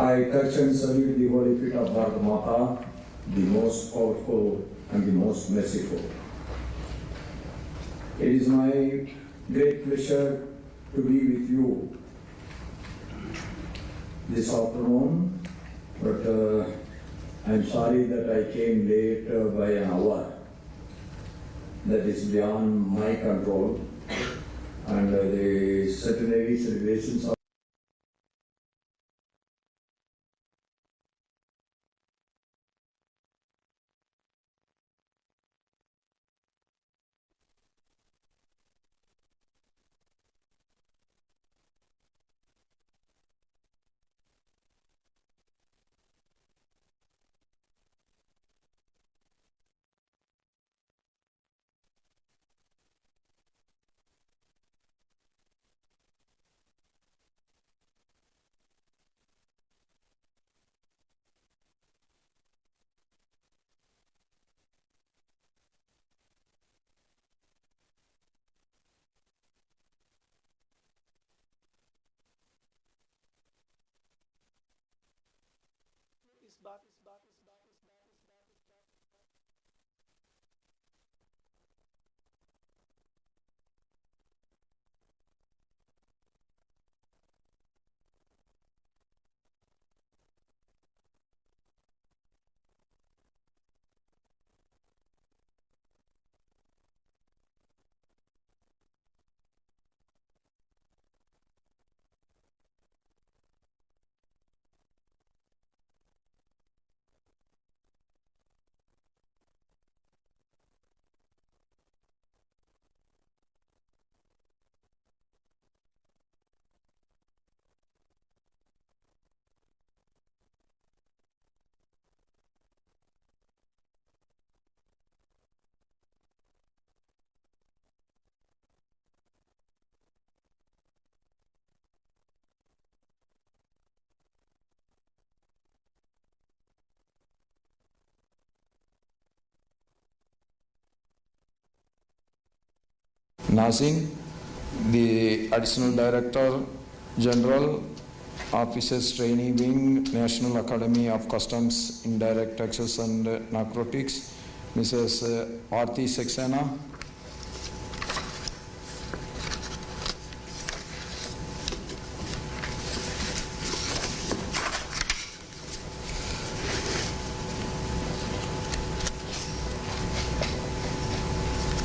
I touch and salute the holy feet of Bharat Mata, the most powerful and the most merciful. It is my great pleasure to be with you this afternoon, but I am sorry that I came late by an hour. That is beyond my control, and the centenary celebrations of NACIN, the Additional Director General, Officers Trainee Wing, National Academy of Customs, Indirect Taxes and Narcotics, Mrs. Aarti Saxena.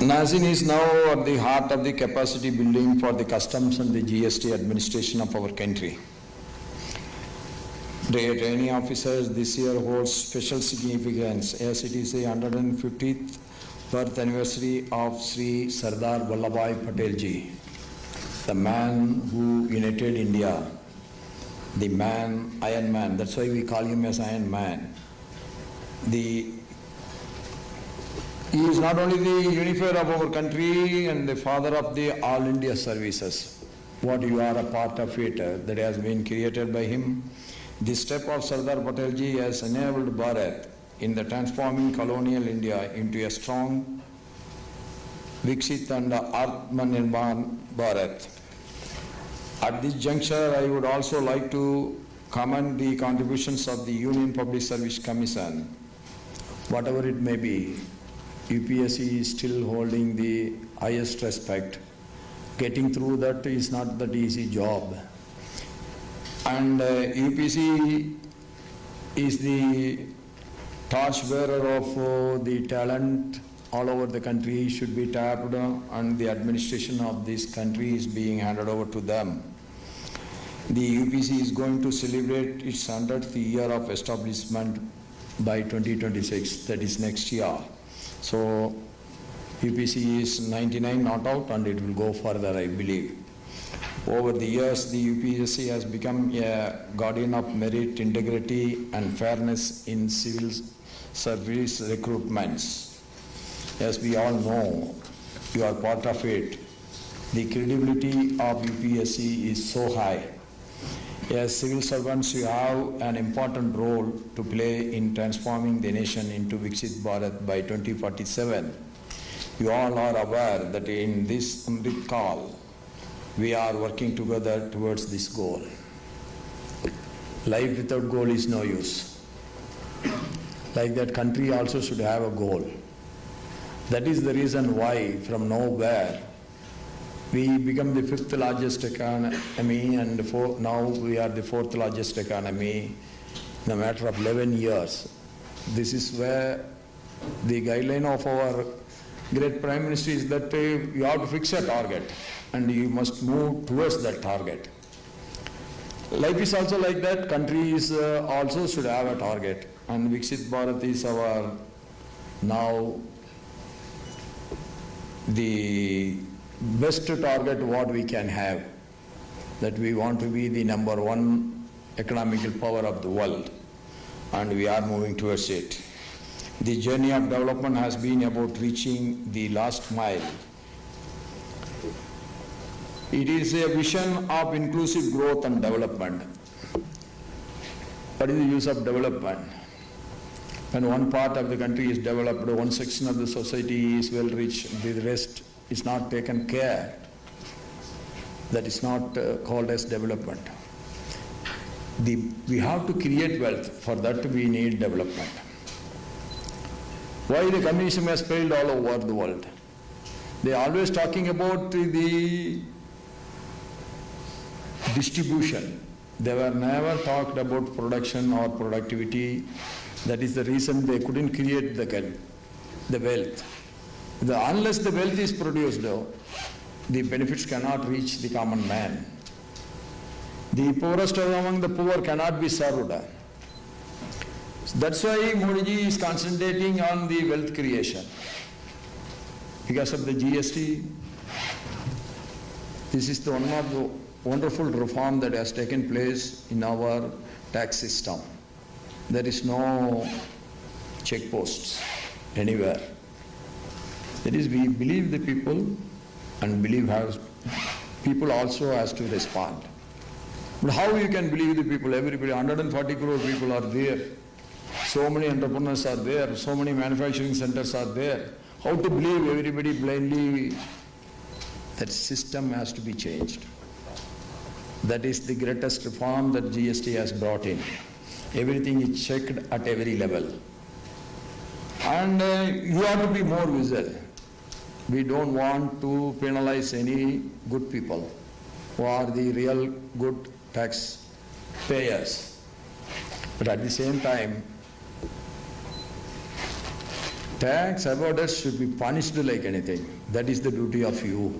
NACIN is now at the heart of the capacity building for the customs and the GST administration of our country. The trainee officers this year holds special significance as it is the 150th birth anniversary of Sri Sardar Vallabhbhai Patel ji, the man who united India, the man, Iron Man. That's why we call him as Iron Man. He is not only the unifier of our country and the father of the All India services. What you are a part of it that has been created by him. The step of Sardar Patelji has enabled Bharat in the transforming colonial India into a strong, Viksit and Atmanirbhar Bharat. At this juncture, I would also like to commend the contributions of the Union Public Service Commission. Whatever it may be, UPSC is still holding the highest respect. Getting through that is not that easy job. And UPSC is the torchbearer of the talent all over the country should be tapped, and the administration of this country is being handed over to them. The UPSC is going to celebrate its 100th year of establishment by 2026, that is next year. So UPSC is 99 not out, and it will go further, I believe. Over the years, the UPSC has become a guardian of merit, integrity and fairness in civil service recruitments. As we all know, you are part of it. The credibility of UPSC is so high. As civil servants, you have an important role to play in transforming the nation into Viksit Bharat by 2047. You all are aware that in this Amrit Kaal, we are working together towards this goal. Life without goal is no use. Like that, country also should have a goal. That is the reason why from nowhere we become the fifth largest economy and now we are the fourth largest economy in a matter of 11 years. This is where the guideline of our great Prime Minister is that you have to fix a target and you must move towards that target. Life is also like that. Countries also should have a target, and Viksit Bharat is our now the best target what we can have, that we want to be the number one economical power of the world, and we are moving towards it. The journey of development has been about reaching the last mile. It is a vision of inclusive growth and development. What is the use of development? When one part of the country is developed, one section of the society is well reached, the rest is not taken care. That is not called as development. We have to create wealth. For that we need development. Why the communism has failed all over the world? They are always talking about the distribution. They were never talked about production or productivity. That is the reason they couldn't create the wealth. Unless the wealth is produced, the benefits cannot reach the common man. The poorest among the poor cannot be served. That's why Modi ji is concentrating on the wealth creation. Because of the GST, this is one of the wonderful reform that has taken place in our tax system. There is no checkposts anywhere. That is, we believe the people, and people also has to respond. But how you can believe the people? Everybody, 140 crore people are there. So many entrepreneurs are there. So many manufacturing centers are there. How to believe everybody blindly? That system has to be changed. That is the greatest reform that GST has brought in. Everything is checked at every level. And you have to be more visible. We don't want to penalize any good people who are the real good tax payers. But at the same time, tax avoiders should be punished like anything. That is the duty of you.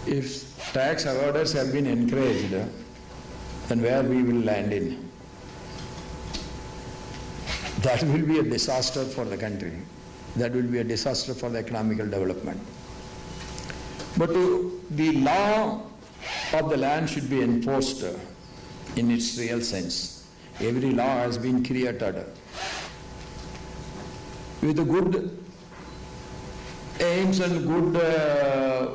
If tax avoiders have been encouraged, then where we will land in? That will be a disaster for the country. That will be a disaster for the economical development. But the law of the land should be enforced in its real sense. Every law has been created with the good aims and good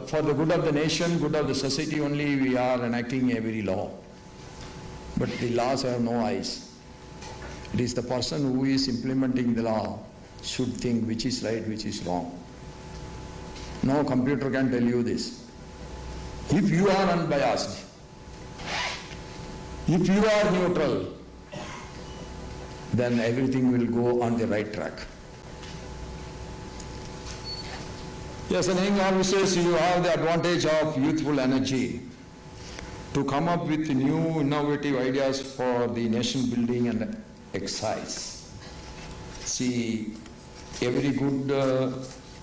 for the good of the nation, good of the society only we are enacting every law. But the laws have no eyes. It is the person who is implementing the law should think which is right, which is wrong. No computer can tell you this. If you are unbiased, if you are neutral, then everything will go on the right track. Yes, and young officers, you have the advantage of youthful energy to come up with new innovative ideas for the nation building and exercise. See, every good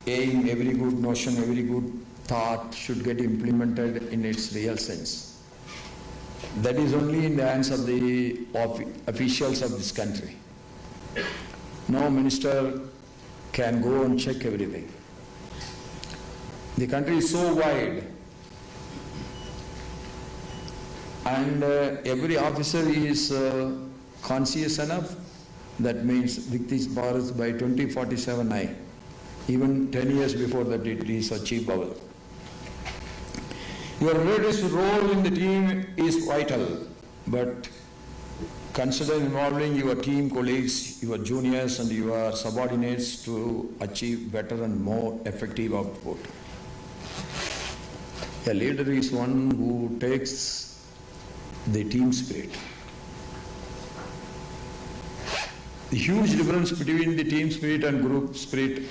aim, every good notion, every good thought should get implemented in its real sense. That is only in the hands of the officials of this country. No minister can go and check everything. The country is so wide, and every officer is conscious enough. That means Viksit Bharat by 2047, even 10 years before that it is achievable. Your greatest role in the team is vital, but consider involving your team colleagues, your juniors and your subordinates to achieve better and more effective output. A leader is one who takes the team spirit. The huge difference between the team spirit and group spirit,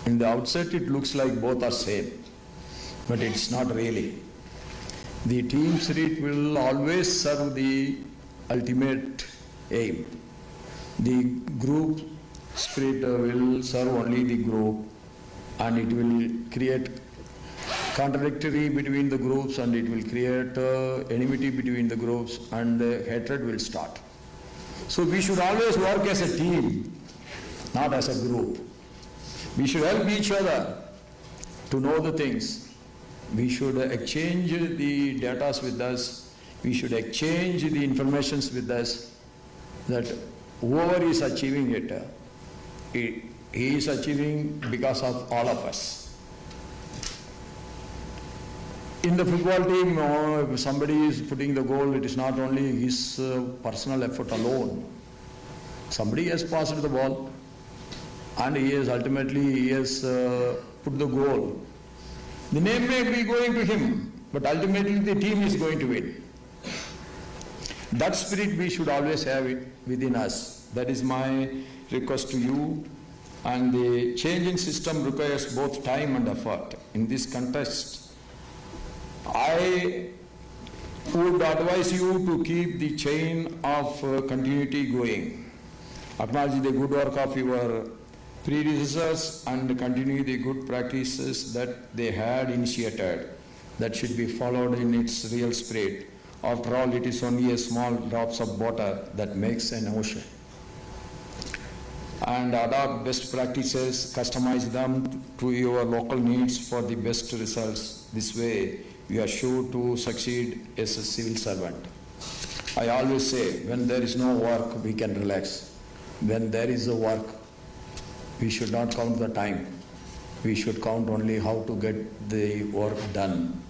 in the outset it looks like both are same, but it's not really. The team spirit will always serve the ultimate aim. The group spirit will serve only the group, and it will create contradictory between the groups, and it will create enmity between the groups, and hatred will start. So we should always work as a team, not as a group. We should help each other to know the things. We should exchange the data with us. We should exchange the informations with us, that whoever is achieving it, he is achieving because of all of us. In the football team, if somebody is putting the goal, it is not only his personal effort alone. Somebody has passed the ball, and he has put the goal. The name may be going to him, but ultimately the team is going to win. That spirit we should always have it within us. That is my request to you. And the change in system requires both time and effort. In this context, I would advise you to keep the chain of continuity going. Acknowledge the good work of your predecessors and continue the good practices that they had initiated. That should be followed in its real spirit. After all, it is only a small drops of water that makes an ocean. And adopt best practices, customize them to your local needs for the best results. This way, you are sure to succeed as a civil servant. I always say, when there is no work, we can relax. When there is a work, we should not count the time. We should count only how to get the work done.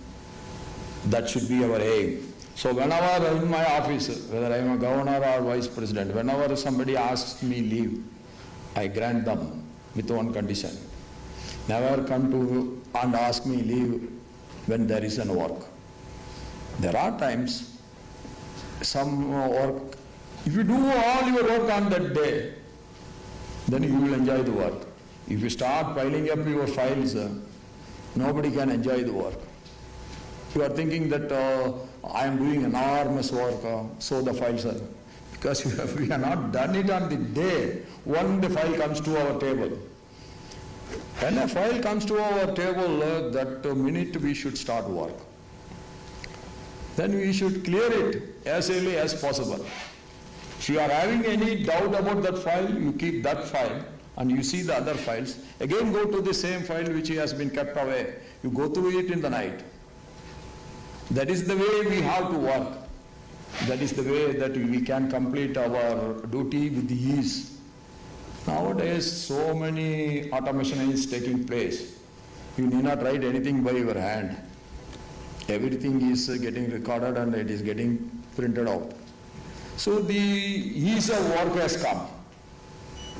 That should be our aim. So whenever in my office, whether I am a governor or vice president, whenever somebody asks me leave, I grant them with one condition. Never come to and ask me leave when there is an work. There are times some work, if you do all your work on that day, then you will enjoy the work. If you start piling up your files, nobody can enjoy the work. You are thinking that I am doing enormous work, so the files are, because we have not done it on the day when the file comes to our table. When a file comes to our table, that minute we should start work. Then we should clear it as early as possible. If you are having any doubt about that file, you keep that file and you see the other files. Again go to the same file which has been kept away. You go through it in the night. That is the way we have to work. That is the way that we can complete our duty with ease. Nowadays, so many automation is taking place. You need not write anything by your hand. Everything is getting recorded and it is getting printed out. So the ease of work has come.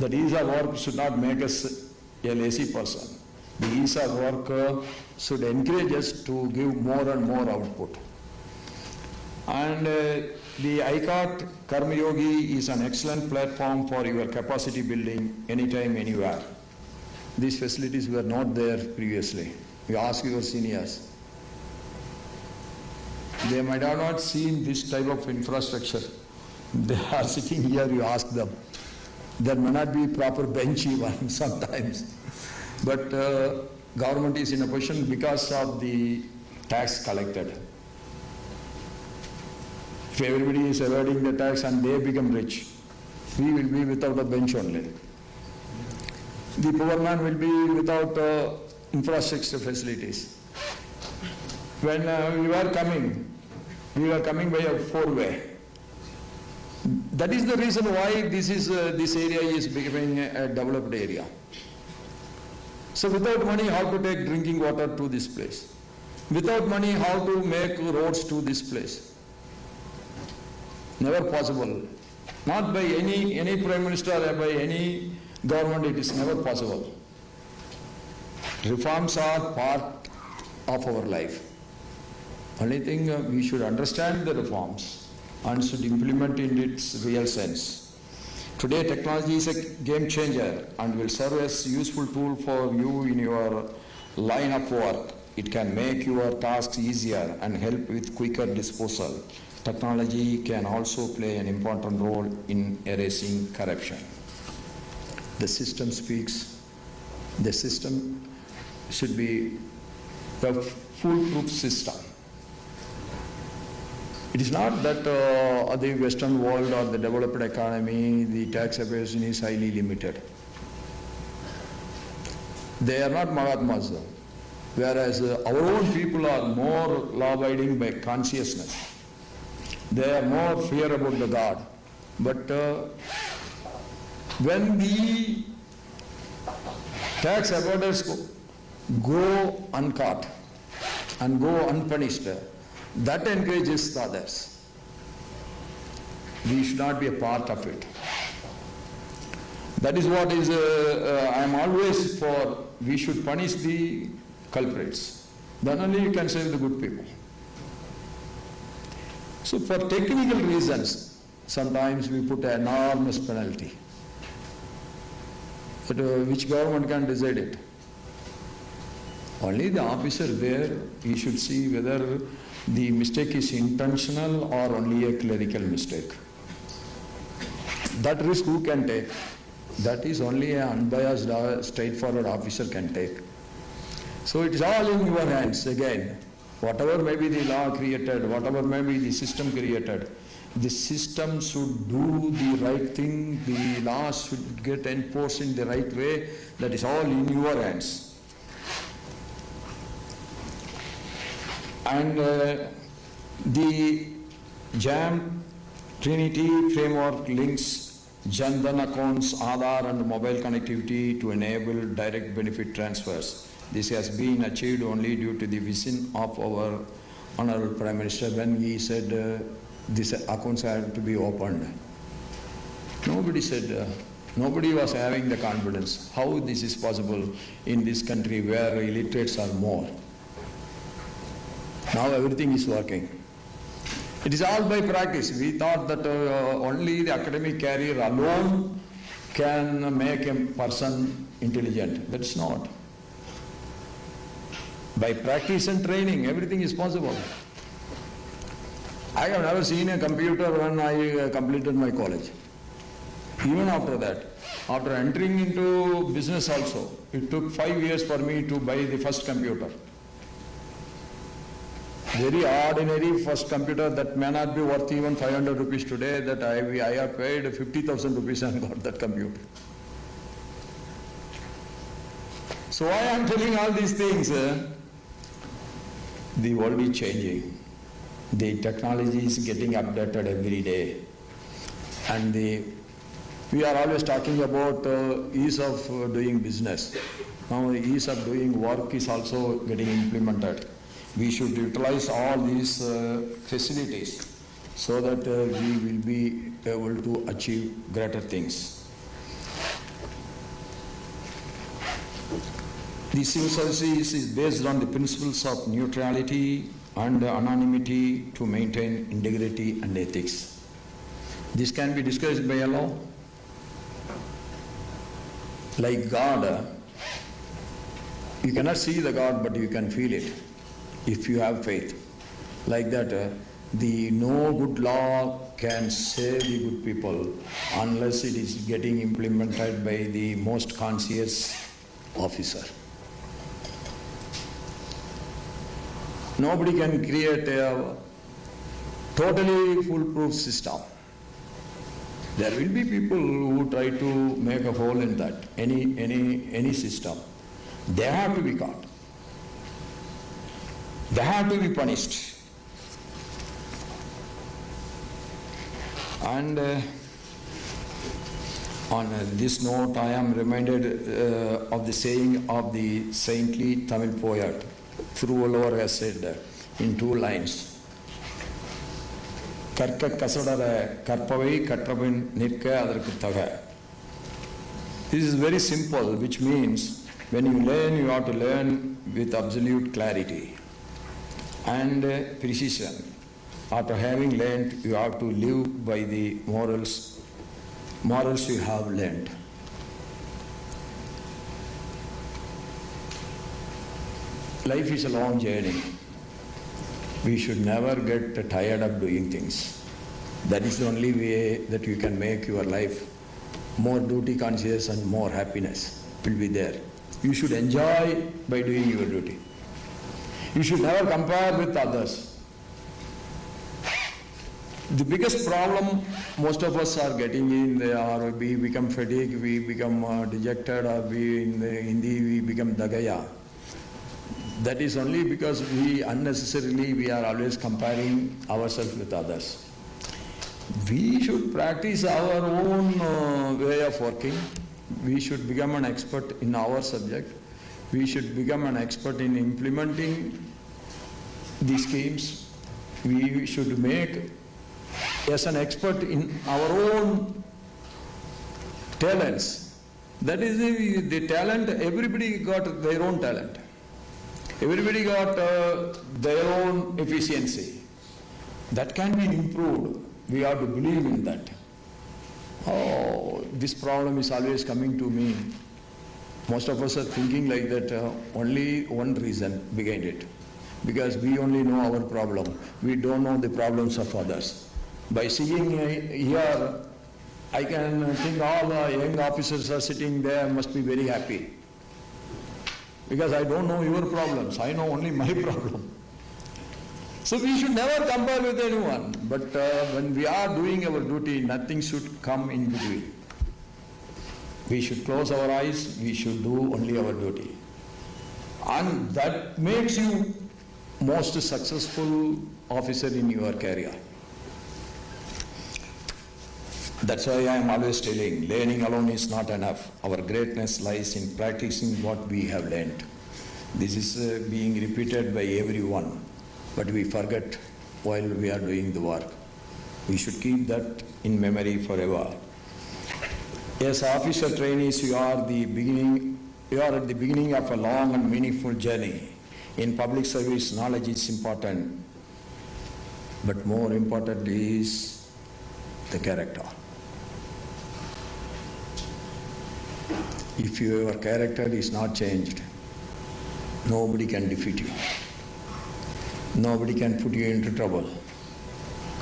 That ease of work should not make us a lazy person. The ease of work should encourage us to give more and more output. And the ICAT Karma Yogi is an excellent platform for your capacity building anytime, anywhere. These facilities were not there previously. You ask your seniors. They might have not seen this type of infrastructure. They are sitting here, you ask them. There may not be proper bench even sometimes. But government is in a position because of the tax collected. If everybody is avoiding the tax and they become rich, we will be without a bench only. The poor man will be without infrastructure facilities. When we were coming by a four-way. That is the reason why this area is becoming a developed area. So without money, how to take drinking water to this place? Without money, how to make roads to this place? Never possible. Not by any prime minister or by any government, it is never possible. Reforms are part of our life. Only thing we should understand the reforms and should implement in its real sense. Today technology is a game changer and will serve as a useful tool for you in your line of work. It can make your tasks easier and help with quicker disposal. Technology can also play an important role in erasing corruption. The system speaks. The system should be a foolproof system. It is not that the Western world or the developed economy, the tax evasion is highly limited. They are not Mahatmas, whereas our own people are more law-abiding by consciousness. They are more fear about the God. But when the tax avoiders go uncaught and go unpunished, that encourages the others. We should not be a part of it. That is what is, I am always for, we should punish the culprits. Then only you can save the good people. So for technical reasons, sometimes we put an enormous penalty. But which government can decide it? Only the officer there, he should see whether the mistake is intentional or only a clerical mistake. That risk who can take? That is only an unbiased, straightforward officer can take. So it is all in your hands again. Whatever may be the law created, whatever may be the system created, the system should do the right thing, the laws should get enforced in the right way. That is all in your hands. And the JAM Trinity framework links Jan Dhan accounts, Aadhaar and mobile connectivity to enable direct benefit transfers. This has been achieved only due to the vision of our Honorable Prime Minister when he said these accounts have to be opened. Nobody said, nobody was having the confidence how this is possible in this country where illiterates are more. Now everything is working. It is all by practice. We thought that only the academic career alone can make a person intelligent. That is not. By practice and training, everything is possible. I have never seen a computer when I completed my college. Even after that, after entering into business also, it took 5 years for me to buy the first computer. Very ordinary first computer that may not be worth even 500 rupees today, that I have paid 50,000 rupees and got that computer. So why I am telling all these things? The world is changing. The technology is getting updated every day. And we are always talking about ease of doing business. Now ease of doing work is also getting implemented. We should utilize all these facilities so that we will be able to achieve greater things. The civil services is based on the principles of neutrality and anonymity to maintain integrity and ethics. This can be discussed by a law. Like God, you cannot see the God, but you can feel it if you have faith. Like that, the no good law can save the good people unless it is getting implemented by the most conscious officer. Nobody can create a totally foolproof system. There will be people who try to make a hole in that, any system. They have to be caught. They have to be punished. And on this note, I am reminded of the saying of the saintly Tamil poet. Thiruvallur has said in 2 lines, Karka kasadara karpavai katrabin nirka adarku taga. This is very simple, which means when you learn, you have to learn with absolute clarity. and precision. After having learned, you have to live by the morals you have learned. Life is a long journey. We should never get tired of doing things. That is the only way that you can make your life more duty conscious and more happiness will be there. You should enjoy by doing your duty. You should never compare with others. The biggest problem most of us are getting in, or we become fatigued, we become dejected, or we in Hindi we become dagaya. That is only because we are always comparing ourselves with others. We should practice our own way of working. We should become an expert in our subject. We should become an expert in implementing the schemes. We should make as an expert in our own talents. That is the talent, everybody got their own talent. Everybody got their own efficiency. That can be improved. We have to believe in that. Oh, this problem is always coming to me. Most of us are thinking like that, only one reason behind it. Because we only know our problem. We don't know the problems of others. By seeing here, I can think all the young officers are sitting there must be very happy. Because I don't know your problems, I know only my problem. So we should never compare with anyone. But when we are doing our duty, nothing should come in between. We should close our eyes, we should do only our duty. And that makes you most successful officer in your career. That's why I am always telling, learning alone is not enough. Our greatness lies in practicing what we have learned. This is being repeated by everyone, but we forget while we are doing the work. We should keep that in memory forever. As officer trainees, you are at the beginning of a long and meaningful journey. In public service, knowledge is important, but more important is the character. If your character is not changed, nobody can defeat you. Nobody can put you into trouble.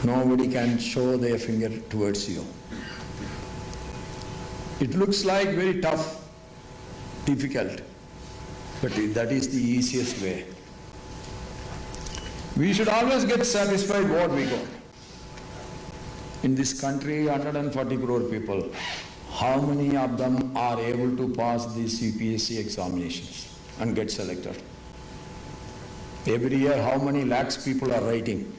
Nobody can show their finger towards you. It looks like very tough, difficult, but that is the easiest way. We should always get satisfied what we got. In this country, 140 crore people, how many of them are able to pass these UPSC examinations and get selected? Every year, how many lakhs people are writing?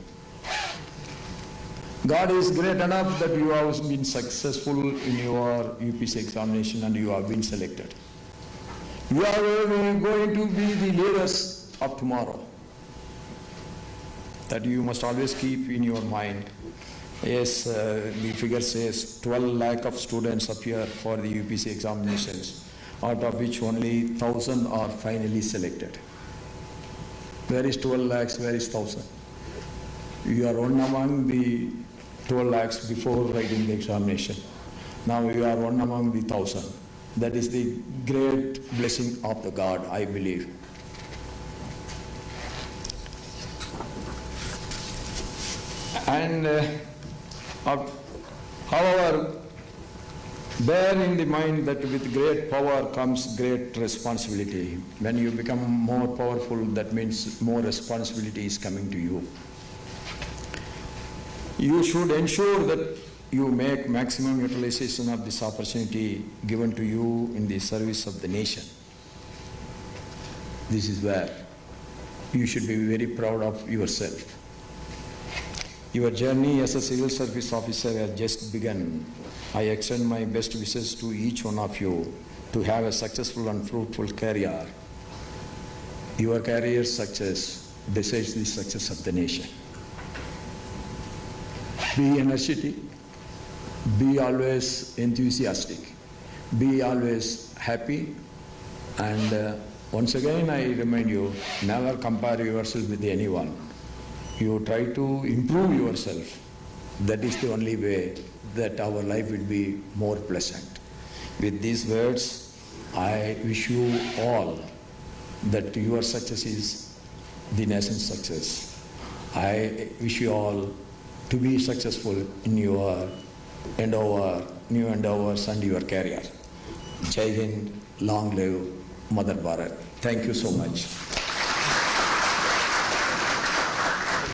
God is great enough that you have been successful in your UPSC examination and you have been selected. You are going to be the leaders of tomorrow. That you must always keep in your mind. Yes, the figure says 12 lakh of students appear for the UPSC examinations, out of which only 1,000 are finally selected. Where is 12 lakhs, where is 1,000? You are one among the 12 lakhs before writing the examination. Now you are one among the 1,000. That is the great blessing of the God, I believe. And however, bear in the mind that with great power comes great responsibility. When you become more powerful, that means more responsibility is coming to you. You should ensure that you make maximum utilization of this opportunity given to you in the service of the nation. This is where you should be very proud of yourself. Your journey as a civil service officer has just begun. I extend my best wishes to each one of you to have a successful and fruitful career. Your career success decides the success of the nation. Be energetic, be always enthusiastic, be always happy, and once again I remind you, never compare yourself with anyone. You try to improve yourself. That is the only way that our life will be more pleasant. With these words, I wish you all that your success is the nation's success. I wish you all to be successful in your new endeavors and your career. Jai Hind, long live Mother Bharat. Thank you so much.